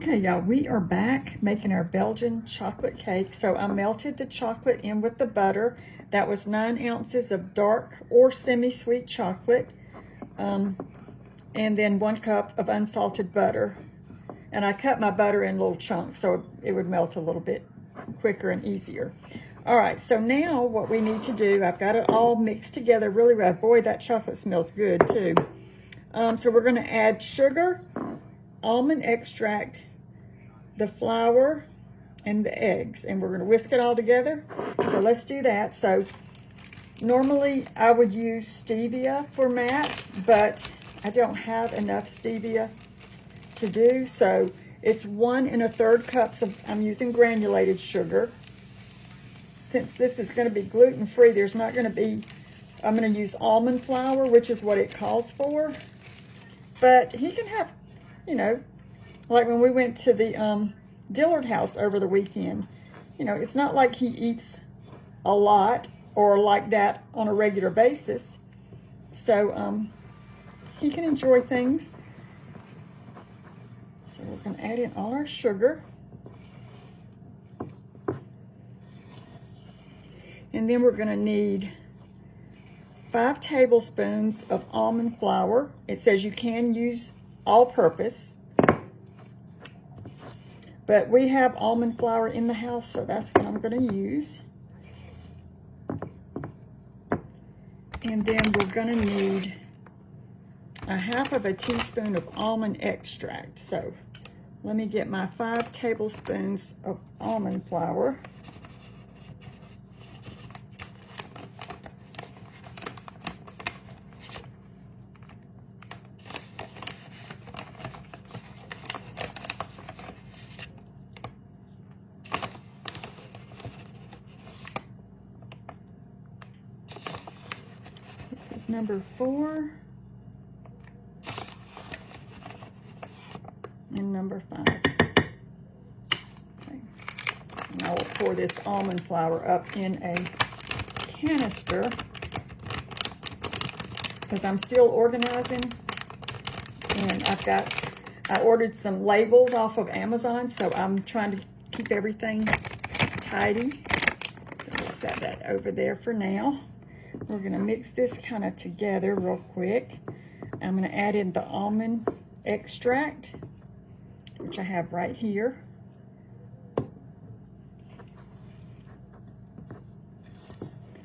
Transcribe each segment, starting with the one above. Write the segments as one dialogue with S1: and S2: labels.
S1: Okay, y'all, we are back making our Belgian chocolate cake. So I melted the chocolate in with the butter. That was 9 ounces of dark or semi-sweet chocolate, and then 1 cup of unsalted butter. And I cut my butter in little chunks so it would melt a little bit quicker and easier. All right, so now what we need to do, I've got it all mixed together really well. Boy, that chocolate smells good too. So we're gonna add sugar, almond extract, the flour, and the eggs, and we're going to whisk it all together. So let's do that. So normally I would use stevia for mats, but I don't have enough stevia to do, so it's 1 1/3 cups of, I'm using granulated sugar. Since this is going to be gluten-free, there's not going to be, I'm going to use almond flour, which is what it calls for. But he can have, you know, like when we went to the Dillard house over the weekend, you know, it's not like he eats a lot or like that on a regular basis. So he can enjoy things. So we're going to add in all our sugar. And then we're going to need 5 tablespoons of almond flour. It says you can use all-purpose, but we have almond flour in the house, so that's what I'm going to use. And then we're going to need 1/2 teaspoon of almond extract. So let me get my 5 tablespoons of almond flour. This is number 4 and number 5. Okay. And I will pour this almond flour up in a canister because I'm still organizing, and I ordered some labels off of Amazon, so I'm trying to keep everything tidy. So we'll set that over there for now. We're going to mix this kind of together real quick. I'm going to add in the almond extract, which I have right here.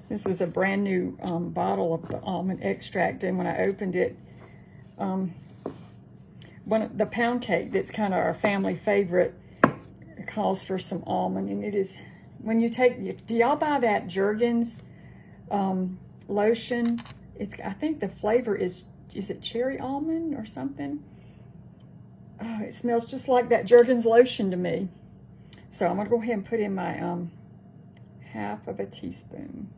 S1: This was a brand new bottle of the almond extract, and when I opened it, the pound cake that's kind of our family favorite calls for some almond, and it is, when you take, do y'all buy that Jergens lotion? I think the flavor is it cherry almond or something? Oh, it smells just like that Jergens lotion to me. So I'm gonna go ahead and put in my 1/2 teaspoon.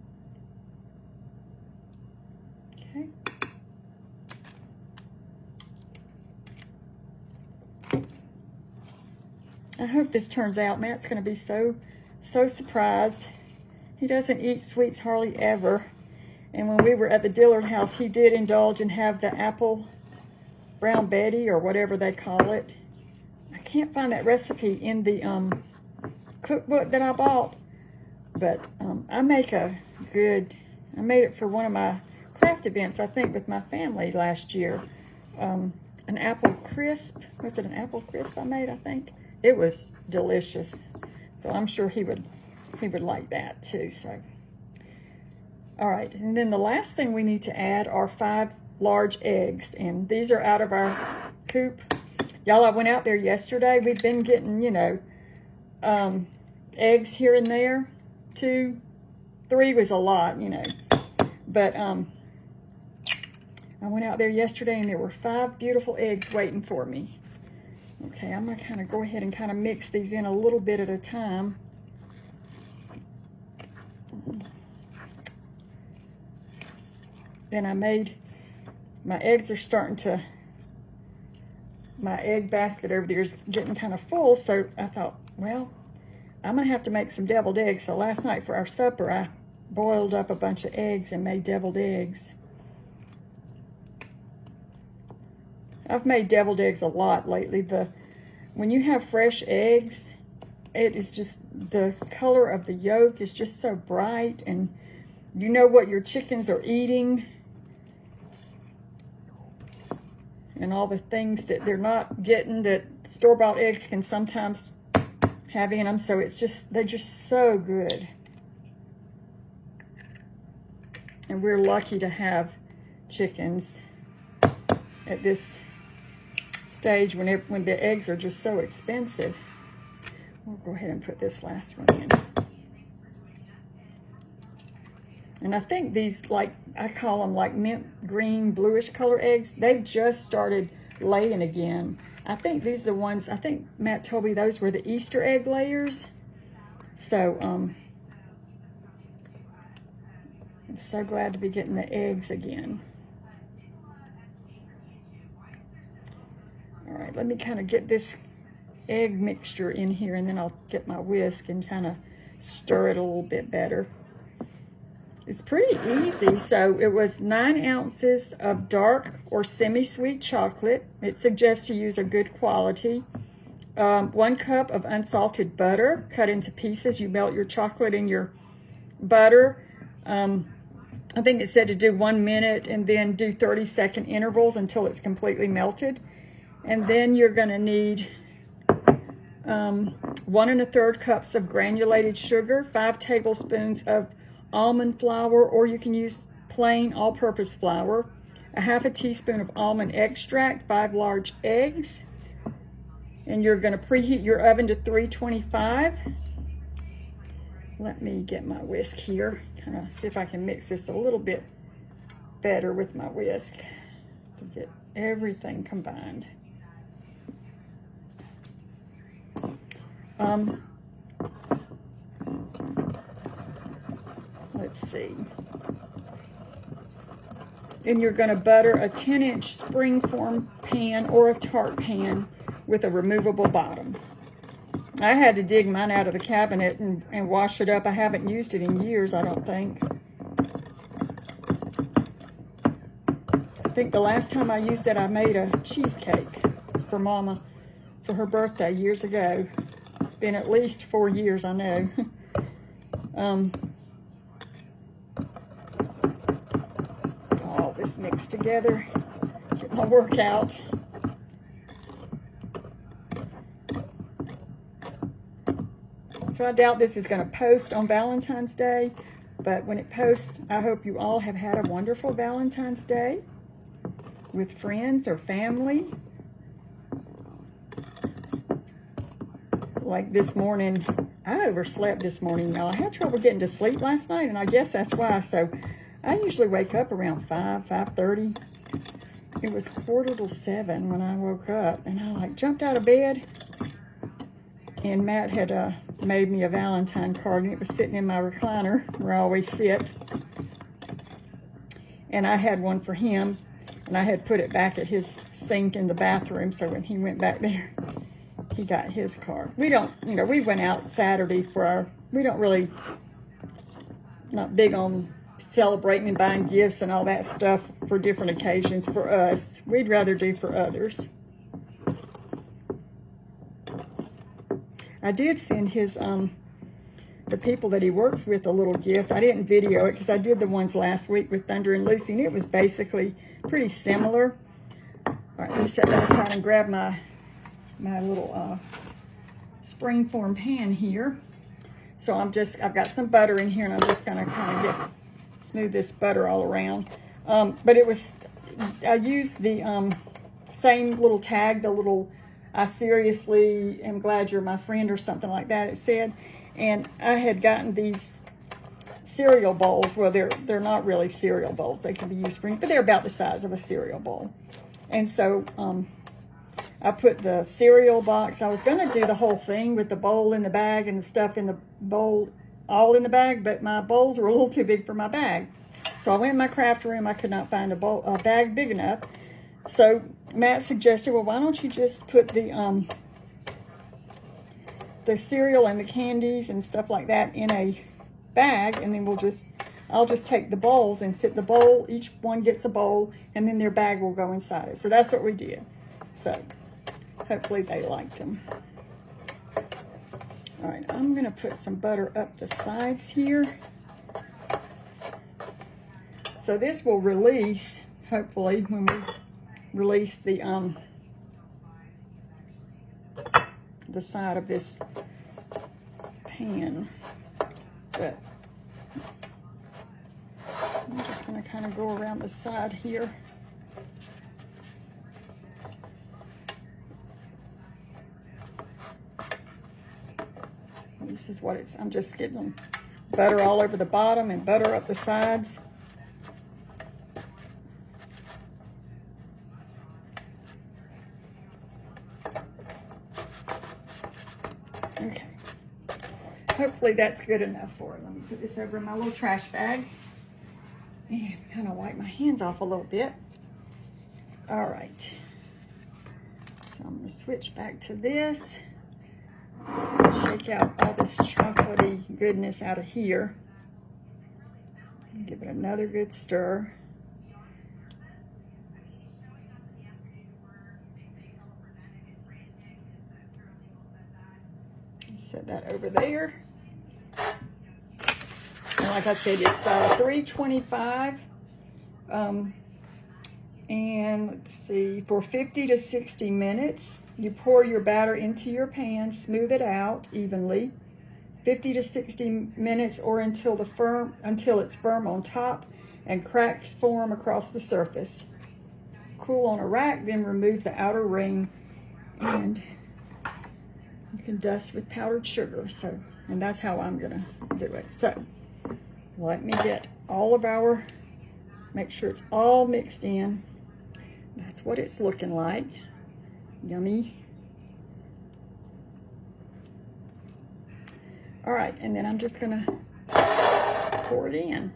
S1: Okay. I hope this turns out. Matt's gonna be so surprised. He doesn't eat sweets hardly ever. And when we were at the Dillard house, he did indulge and have the apple brown Betty or whatever they call it. I can't find that recipe in the cookbook that I bought, but I made it for one of my craft events, I think, with my family last year. An apple crisp. Was it an apple crisp I made, I think? It was delicious. So I'm sure he would like that too. So, all right, and then the last thing we need to add are 5 large eggs, and these are out of our coop. Y'all, I went out there yesterday. We've been getting, you know, eggs here and there. 2, 3 was a lot, you know, but I went out there yesterday and there were 5 beautiful eggs waiting for me. Okay, I'm gonna kind of go ahead and kind of mix these in a little bit at a time. Then my eggs are starting to, my egg basket over there is getting kind of full, so I thought, well, I'm gonna have to make some deviled eggs. So last night for our supper, I boiled up a bunch of eggs and made deviled eggs. I've made deviled eggs a lot lately. when you have fresh eggs, it is just, the color of the yolk is just so bright, and you know what your chickens are eating and all the things that they're not getting that store-bought eggs can sometimes have in them. So it's just, they're just so good. And we're lucky to have chickens at this stage when the eggs are just so expensive. We'll go ahead and put this last one in. And I think these, like, I call them like mint green, bluish color eggs. They've just started laying again. I think these are the ones, I think Matt told me those were the Easter egg layers. So, I'm so glad to be getting the eggs again. All right, let me kind of get this egg mixture in here, and then I'll get my whisk and kind of stir it a little bit better. It's pretty easy. So it was 9 ounces of dark or semi-sweet chocolate. It suggests to use a good quality. 1 cup of unsalted butter cut into pieces. You melt your chocolate in your butter. I think it said to do 1 minute and then do 30-second intervals until it's completely melted. And then you're going to need 1 1/3 cups of granulated sugar, 5 tablespoons of almond flour, or you can use plain all-purpose flour, 1/2 teaspoon of almond extract, 5 large eggs, and you're going to preheat your oven to 325. Let me get my whisk here, kind of see if I can mix this a little bit better with my whisk to get everything combined. Let's see. And you're going to butter a 10-inch springform pan or a tart pan with a removable bottom. I had to dig mine out of the cabinet and wash it up. I haven't used it in years, I don't think. I think the last time I used it, I made a cheesecake for Mama for her birthday years ago. It's been at least 4 years, I know. All this mixed together. Get my workout. So I doubt this is going to post on Valentine's Day, but when it posts, I hope you all have had a wonderful Valentine's Day with friends or family. Like this morning, I overslept this morning, y'all. I had trouble getting to sleep last night, and I guess that's why. So I usually wake up around 5:30. It was 6:45 when I woke up, and I jumped out of bed, and Matt had made me a Valentine card, and it was sitting in my recliner where I always sit. And I had one for him, and I had put it back at his sink in the bathroom, so when he went back there, he got his card. We don't, we went out Saturday for we don't really, not big on celebrating and buying gifts and all that stuff for different occasions for us. We'd rather do for others. I did send his, the people that he works with a little gift. I didn't video it because I did the ones last week with Thunder and Lucy, and it was basically pretty similar. All right, let me set that aside and grab my little springform pan here. So I've got some butter in here, and I'm just gonna kind of smooth this butter all around. But I used the same little tag, the little "I seriously am glad you're my friend" or something like that, it said. And I had gotten these cereal bowls. Well, they're not really cereal bowls. They can be used for, but they're about the size of a cereal bowl. And so I put the cereal box. I was going to do the whole thing with the bowl in the bag and the stuff in the bowl all in the bag, but my bowls were a little too big for my bag. So I went in my craft room. I could not find a bag big enough. So Matt suggested, well, why don't you just put the cereal and the candies and stuff like that in a bag, and then I'll just take the bowls and sit the bowl, each one gets a bowl, and then their bag will go inside it. So that's what we did. So Hopefully they liked them. All right, I'm gonna put some butter up the sides here. So this will release, hopefully, when we release the side of this pan. But I'm just gonna kind of go around the side here. This is what it's, I'm just getting butter all over the bottom and butter up the sides. Okay. Hopefully that's good enough for it. Let me put this over in my little trash bag and kind of wipe my hands off a little bit. All right. So I'm going to switch back to this. Shake out all this chocolatey goodness out of here. And give it another good stir. Set that over there. And like I said, it's 325. And let's see, for 50 to 60 minutes, you pour your batter into your pan, smooth it out evenly. 50 to 60 minutes or until it's firm on top and cracks form across the surface. Cool on a rack, then remove the outer ring, and you can dust with powdered sugar. So, and that's how I'm gonna do it. So let me get all of our, make sure it's all mixed in. That's what it's looking like. Yummy. All right, and then I'm just gonna pour it in.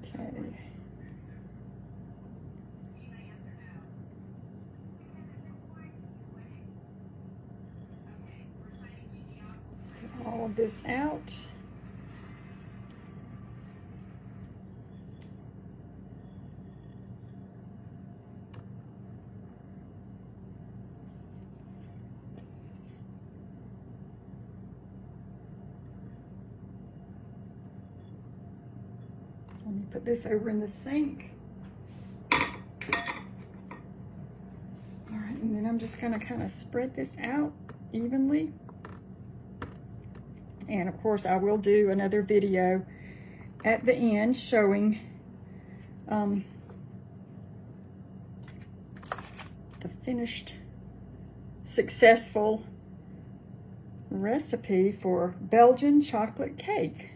S1: Okay. Get all of this out. Let me put this over in the sink. All right, and then I'm just gonna kind of spread this out evenly. And of course, I will do another video at the end showing the finished, successful recipe for Belgian chocolate cake.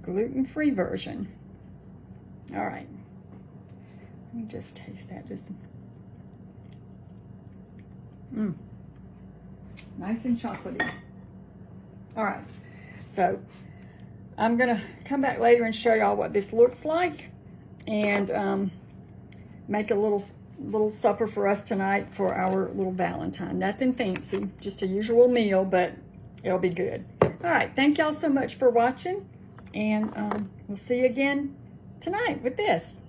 S1: Gluten-free version. All right. Let me just taste that. Just nice and chocolatey. All right. So I'm gonna come back later and show y'all what this looks like, and make a little supper for us tonight for our little Valentine. Nothing fancy, just a usual meal, but it'll be good. All right. Thank y'all so much for watching. And we'll see you again tonight with this.